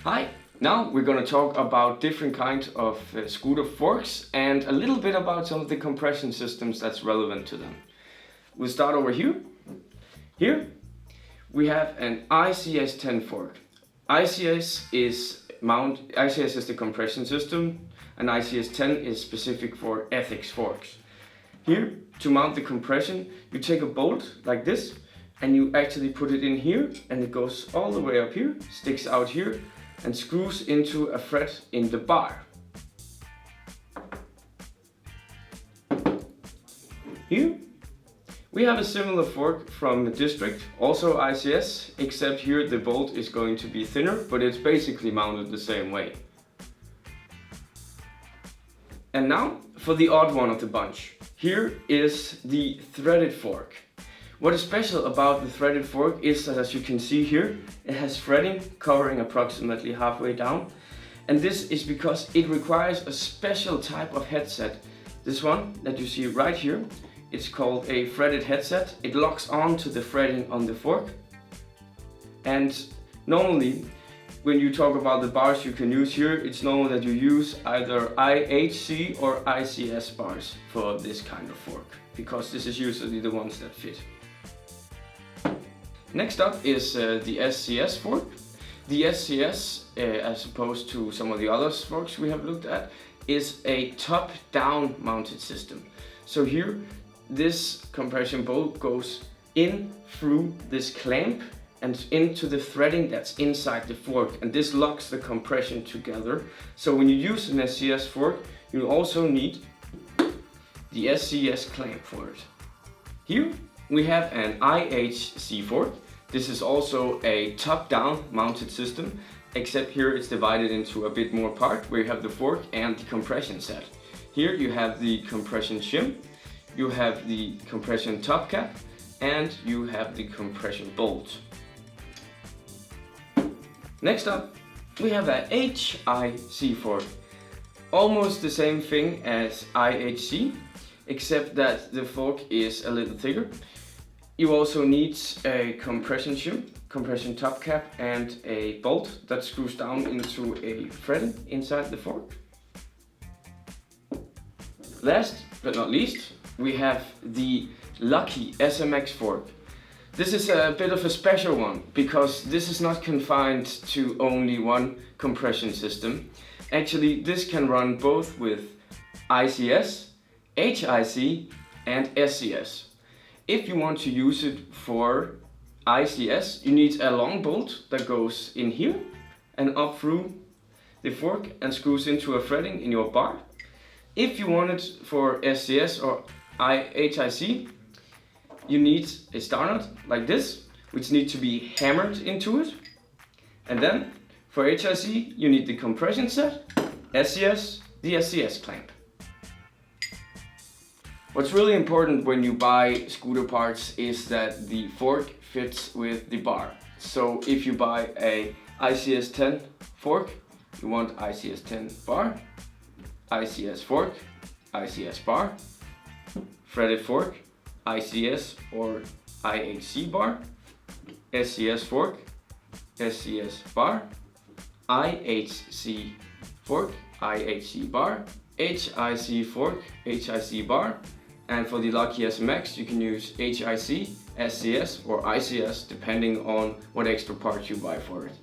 Hi, now we're going to talk about different kinds of scooter forks and a little bit about some of the compression systems that's relevant to them. We'll start over here. Here we have an ICS 10 fork. ICS is the compression system and ICS 10 is specific for ethics forks. Here, to mount the compression, you take a bolt like this and you actually put it in here and it goes all the way up here, sticks out here and screws into a thread in the bar. Here we have a similar fork from the district, also ICS, except here the bolt is going to be thinner, but it's basically mounted the same way. And now for the odd one of the bunch. Here is the threaded fork. What is special about the threaded fork is that, as you can see here, it has threading covering approximately halfway down. And this is because it requires a special type of headset. This one that you see right here, it's called a threaded headset. It locks on to the threading on the fork. And normally, when you talk about the bars you can use here, it's normal that you use either IHC or ICS bars for this kind of fork, because this is usually the ones that fit. Next up is the SCS fork. The SCS, as opposed to some of the other forks we have looked at, is a top-down mounted system. So here, this compression bolt goes in through this clamp and into the threading that's inside the fork, and this locks the compression together. So when you use an SCS fork, you also need the SCS clamp for it. Here we have an IHC fork. This is also a top-down mounted system, except here it's divided into a bit more part, where you have the fork and the compression set. Here you have the compression shim, you have the compression top cap, and you have the compression bolt. Next up, we have a HIC fork. Almost the same thing as IHC, except that the fork is a little thicker. You also need a compression shim, compression top cap, and a bolt that screws down into a threading inside the fork. Last but not least, we have the Lucky SMX fork. This is a bit of a special one because this is not confined to only one compression system. Actually, this can run both with ICS, HIC, and SCS. If you want to use it for ICS, you need a long bolt that goes in here and up through the fork and screws into a threading in your bar. If you want it for SCS or HIC, you need a star nut like this, which needs to be hammered into it. And then for HIC, you need the compression set, SCS, the SCS clamp. What's really important when you buy scooter parts is that the fork fits with the bar. So if you buy a ICS 10 fork, you want ICS 10 bar, ICS fork, ICS bar, threaded fork, ICS or IHC bar, SCS fork, SCS bar, IHC fork, IHC bar, HIC fork, HIC bar, and for the Lucky SMX you can use HIC, SCS or ICS depending on what extra parts you buy for it.